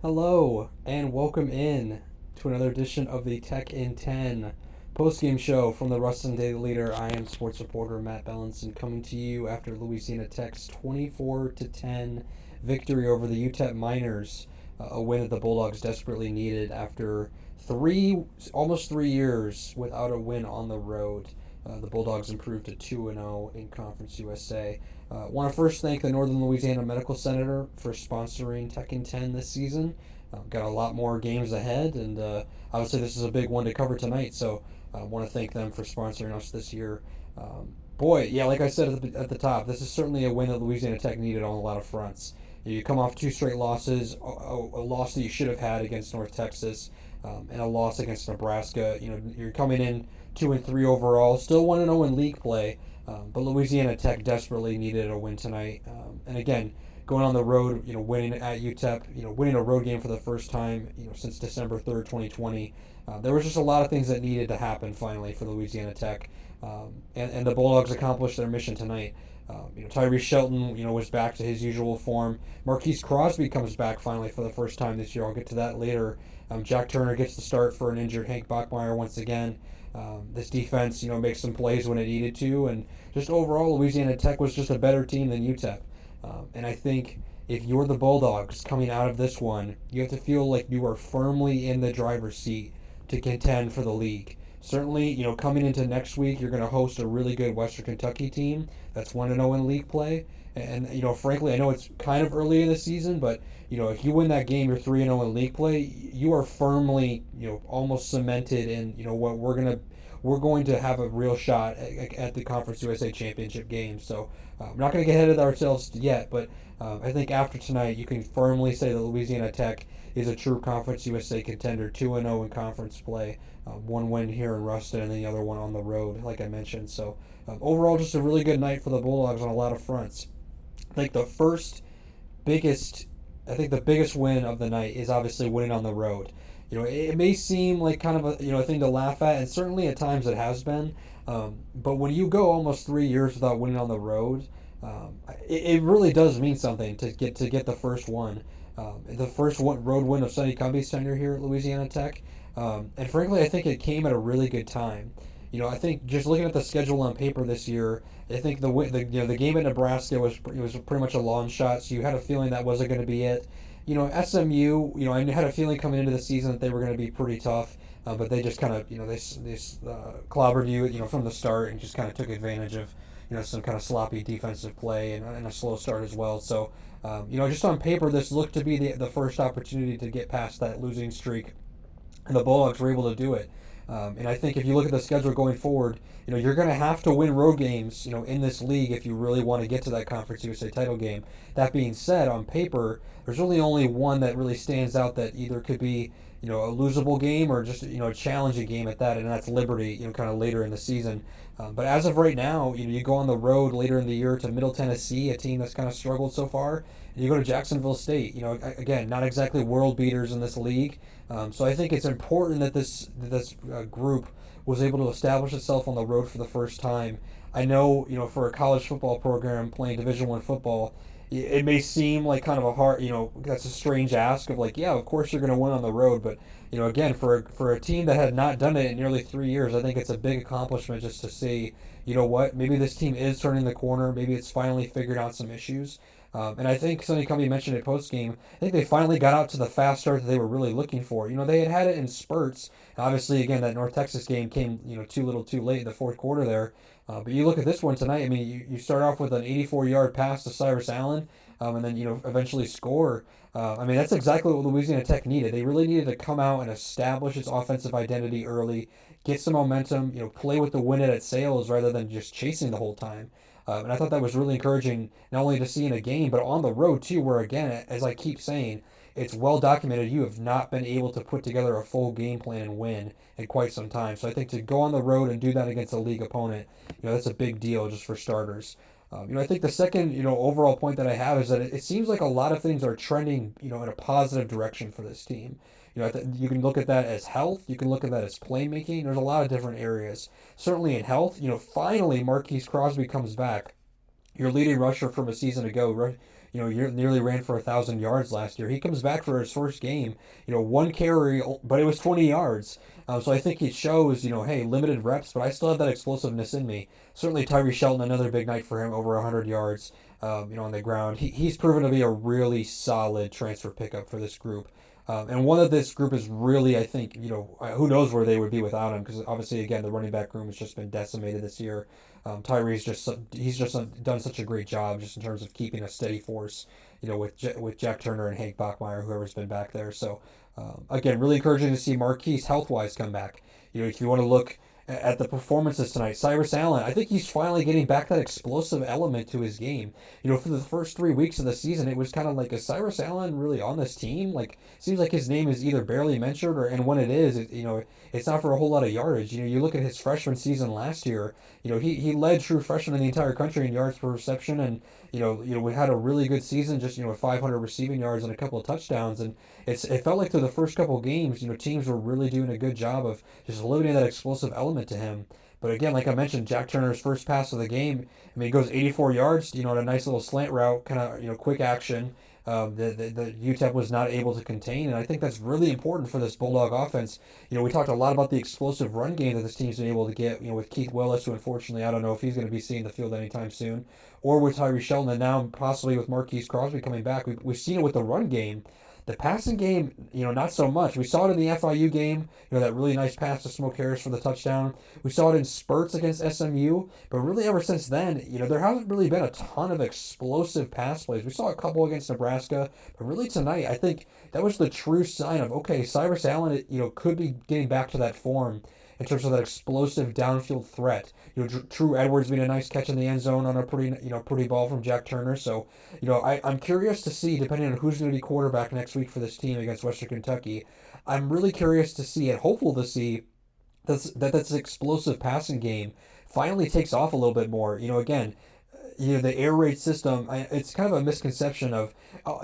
Hello, and welcome in to another edition of the Tech in 10 post-game show from the Ruston Daily Leader. I am sports reporter Matt Bellinson coming to you after Louisiana Tech's 24-10 victory over the UTEP Miners, a win that the Bulldogs desperately needed after almost 3 years without a win on the road. The Bulldogs improved to 2-0 in Conference USA. Want to first thank the Northern Louisiana Medical Center for sponsoring Tech in 10 this season. Got a lot more games ahead, and obviously this is a big one to cover tonight, so I want to thank them for sponsoring us this year. Boy, yeah, like I said at the top, this is certainly a win that Louisiana Tech needed on a lot of fronts. You come off two straight losses, a loss that you should have had against North Texas, and a loss against Nebraska. You're coming in 2-3 overall, still 1-0 in league play, but Louisiana Tech desperately needed a win tonight. And again, going on the road, winning at UTEP, winning a road game for the first time, since December 3rd, 2020. There was just a lot of things that needed to happen finally for Louisiana Tech, and the Bulldogs accomplished their mission tonight. Tyrese Shelton, was back to his usual form. Marquise Crosby comes back finally for the first time this year. I'll get to that later. Jack Turner gets the start for an injured Hank Bachmeier once again. This defense, makes some plays when it needed to, and just overall, Louisiana Tech was just a better team than UTEP. And I think if you're the Bulldogs coming out of this one, you have to feel like you are firmly in the driver's seat to contend for the league. Certainly, coming into next week, you're going to host a really good Western Kentucky team that's 1-0 in league play. And, frankly, I know it's kind of early in the season, but, if you win that game, you're 3-0 in league play, you are firmly, almost cemented in, what we're going to have a real shot at the Conference USA Championship game. So I'm not going to get ahead of ourselves yet, but I think after tonight, you can firmly say that Louisiana Tech is a true Conference USA contender, 2-0 in conference play, one win here in Ruston and the other one on the road, like I mentioned. So overall, just a really good night for the Bulldogs on a lot of fronts. I think biggest, the biggest win of the night is obviously winning on the road. It may seem like kind of a thing to laugh at, and certainly at times it has been. But when you go almost 3 years without winning on the road, it really does mean something to get the first one. The first road win of Sonny Cumbie's tenure here at Louisiana Tech, and frankly, I think it came at a really good time. I think just looking at the schedule on paper this year, I think the game at Nebraska was pretty much a long shot, so you had a feeling that wasn't going to be it. SMU, I had a feeling coming into the season that they were going to be pretty tough, but they just kind of, they clobbered you, from the start and just kind of took advantage of, some kind of sloppy defensive play and a slow start as well. So, just on paper, this looked to be the first opportunity to get past that losing streak, and the Bulldogs were able to do it. And I think if you look at the schedule going forward, you're going to have to win road games, in this league if you really want to get to that Conference USA title game. That being said, on paper, there's really only one that really stands out that either could be, a losable game or just, a challenging game at that, and that's Liberty, kind of later in the season. But as of right now, you go on the road later in the year to Middle Tennessee, a team that's kind of struggled so far, and you go to Jacksonville State. Again, not exactly world beaters in this league. So I think it's important that this group was able to establish itself on the road for the first time. I know, for a college football program playing Division I football, it may seem like kind of a hard, that's a strange ask of like, yeah, of course you're going to win on the road, but again, for a team that had not done it in nearly 3 years, I think it's a big accomplishment just to see, what, maybe this team is turning the corner, maybe it's finally figured out some issues. And I think Sonny Cumbie mentioned it post game. I think they finally got out to the fast start that they were really looking for. They had it in spurts. Obviously, again, that North Texas game came too little, too late in the fourth quarter there. But you look at this one tonight. I mean, you start off with an 84-yard pass to Cyrus Allen, and then eventually score. I mean, that's exactly what Louisiana Tech needed. They really needed to come out and establish its offensive identity early, get some momentum. Play with the wind at its sails rather than just chasing the whole time. And I thought that was really encouraging, not only to see in a game, but on the road too, where again, as I keep saying, it's well documented you have not been able to put together a full game plan and win in quite some time. So I think to go on the road and do that against a league opponent, that's a big deal just for starters. I think the second, overall point that I have is that it seems like a lot of things are trending, in a positive direction for this team. You can look at that as health. You can look at that as playmaking. There's a lot of different areas. Certainly in health, finally Marquise Crosby comes back. Your leading rusher from a season ago, nearly ran for 1,000 yards last year. He comes back for his first game, one carry, but it was 20 yards. So I think it shows, hey, limited reps, but I still have that explosiveness in me. Certainly Tyree Shelton, another big night for him, over 100 yards, on the ground. He's proven to be a really solid transfer pickup for this group. And one of this group is really, I think, who knows where they would be without him, because obviously, again, the running back room has just been decimated this year. Tyree's he's just done such a great job just in terms of keeping a steady force, with Jack Turner and Hank Bachmeier, whoever's been back there. So, again, really encouraging to see Marquise health-wise come back. If you want to look at the performances tonight, Cyrus Allen, I think he's finally getting back that explosive element to his game. For the first 3 weeks of the season, it was kind of like, is Cyrus Allen really on this team? Like, seems like his name is either barely mentioned, and when it is, it's not for a whole lot of yardage. You look at his freshman season last year. He led true freshman in the entire country in yards per reception, and we had a really good season, just 500 receiving yards and a couple of touchdowns, and it felt like through the first couple of games, teams were really doing a good job of just limiting that explosive element to him. But again, like I mentioned, Jack Turner's first pass of the game, he goes 84 yards, on a nice little slant route, kind of, quick action. The UTEP was not able to contain, and I think that's really important for this Bulldog offense. We talked a lot about the explosive run game that this team's been able to get, with Keith Willis, who unfortunately I don't know if he's going to be seeing the field anytime soon, or with Tyree Shelton, and now possibly with Marquise Crosby coming back. We've seen it with the run game. The passing game, not so much. We saw it in the FIU game, that really nice pass to Smoke Harris for the touchdown. We saw it in spurts against SMU, but really ever since then, there hasn't really been a ton of explosive pass plays. We saw a couple against Nebraska, but really tonight, I think that was the true sign of, okay, Cyrus Allen, could be getting back to that form in terms of that explosive downfield threat. True Edwards made a nice catch in the end zone on a pretty ball from Jack Turner. So, I'm curious to see, depending on who's going to be quarterback next week for this team against Western Kentucky, I'm really curious to see and hopeful to see that's explosive passing game finally takes off a little bit more. Again, the air raid system, it's kind of a misconception of,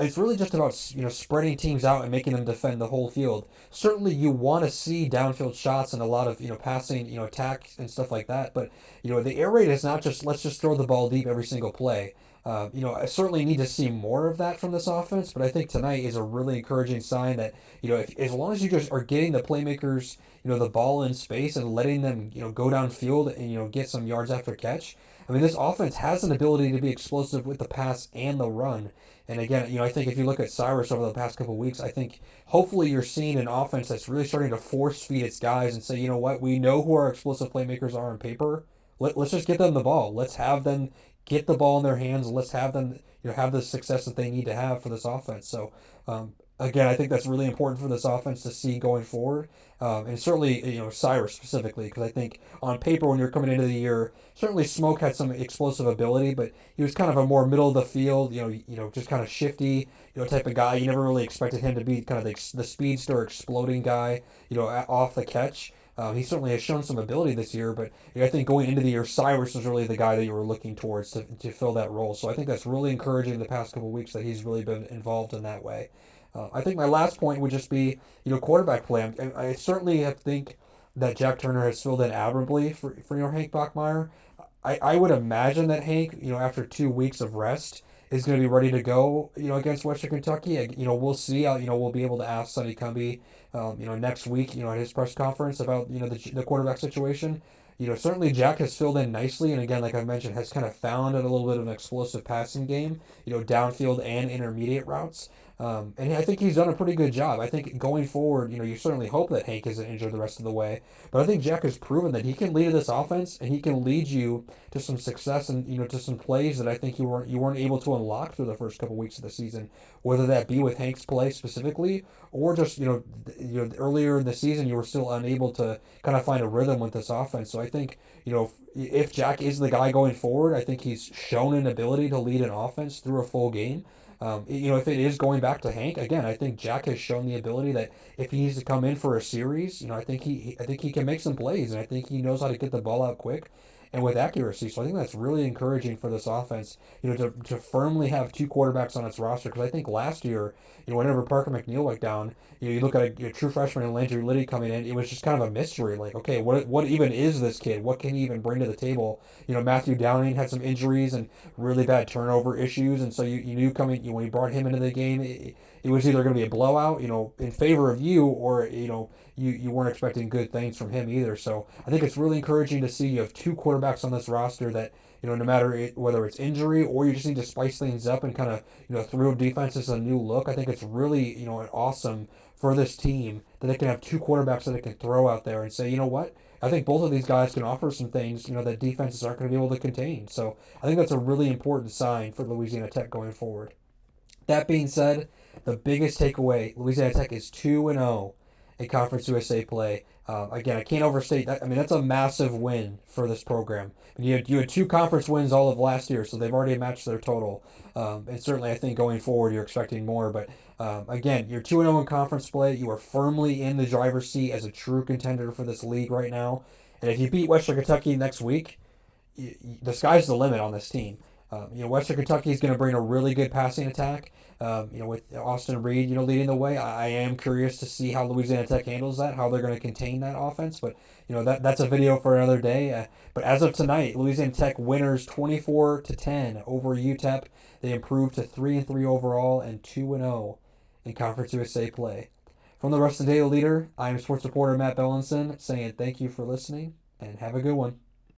it's really just about, spreading teams out and making them defend the whole field. Certainly you want to see downfield shots and a lot of, passing, attack and stuff like that. But, the air raid is not just, let's just throw the ball deep every single play. I certainly need to see more of that from this offense, but I think tonight is a really encouraging sign that, as long as you just are getting the playmakers, the ball in space and letting them, go downfield and, get some yards after catch. This offense has an ability to be explosive with the pass and the run. And again, I think if you look at Cyrus over the past couple of weeks, I think hopefully you're seeing an offense that's really starting to force feed its guys and say, what, we know who our explosive playmakers are on paper. Let's just get them the ball. Let's have them get the ball in their hands. Let's have them, have the success that they need to have for this offense. So, again, I think that's really important for this offense to see going forward. And certainly, Cyrus specifically, because I think on paper when you're coming into the year, certainly Smoke had some explosive ability, but he was kind of a more middle of the field, just kind of shifty, type of guy. You never really expected him to be kind of the speedster exploding guy, off the catch. He certainly has shown some ability this year, but I think going into the year, Cyrus was really the guy that you were looking towards to fill that role. So I think that's really encouraging the past couple of weeks that he's really been involved in that way. I think my last point would just be, quarterback play. I certainly think that Jack Turner has filled in admirably for Hank Bachmeier. I would imagine that Hank, after 2 weeks of rest, is going to be ready to go, against Western Kentucky. We'll see. We'll be able to ask Sonny Cumbie, next week, at his press conference about, the quarterback situation. Certainly Jack has filled in nicely, and again, like I mentioned, has kind of found a little bit of an explosive passing game, downfield and intermediate routes. And I think he's done a pretty good job. I think going forward, you certainly hope that Hank isn't injured the rest of the way. But I think Jack has proven that he can lead this offense, and he can lead you to some success and, to some plays that I think you weren't able to unlock through the first couple weeks of the season. Whether that be with Hank's play specifically, or just, earlier in the season you were still unable to kind of find a rhythm with this offense. So I think, if Jack is the guy going forward, I think he's shown an ability to lead an offense through a full game. If it is going back to Hank, again, I think Jack has shown the ability that if he needs to come in for a series, I think he can make some plays, and I think he knows how to get the ball out quick. and with accuracy. So I think that's really encouraging for this offense, to firmly have two quarterbacks on its roster. Because I think last year, whenever Parker McNeil went down, you look at a true freshman and Landry Liddy coming in, it was just kind of a mystery. Like, okay, what even is this kid? What can he even bring to the table? Matthew Downing had some injuries and really bad turnover issues, and so you knew when you brought him into the game, it was either going to be a blowout, in favor of you, or you weren't expecting good things from him either. So I think it's really encouraging to see you have two quarterbacks on this roster that, no matter whether it's injury or you just need to spice things up and kind of, throw defenses a new look. I think it's really, an awesome for this team that they can have two quarterbacks that they can throw out there and say, you know what? I think both of these guys can offer some things, that defenses aren't going to be able to contain. So I think that's a really important sign for Louisiana Tech going forward. That being said, the biggest takeaway, Louisiana Tech is 2-0 in Conference USA play. Again, I can't overstate that. I mean, that's a massive win for this program. You had two conference wins all of last year, so they've already matched their total. And certainly, I think going forward, you're expecting more. But again, you're 2-0 in conference play. You are firmly in the driver's seat as a true contender for this league right now. And if you beat Western Kentucky next week, the sky's the limit on this team. Western Kentucky is going to bring a really good passing attack. With Austin Reed, leading the way. I am curious to see how Louisiana Tech handles that, how they're going to contain that offense. But that's a video for another day. But as of tonight, Louisiana Tech winners 24-10 over UTEP. They improved to 3-3 overall and 2-0 in Conference USA play. From the Ruston Daily Leader, I am sports reporter Matt Bellinson saying thank you for listening and have a good one.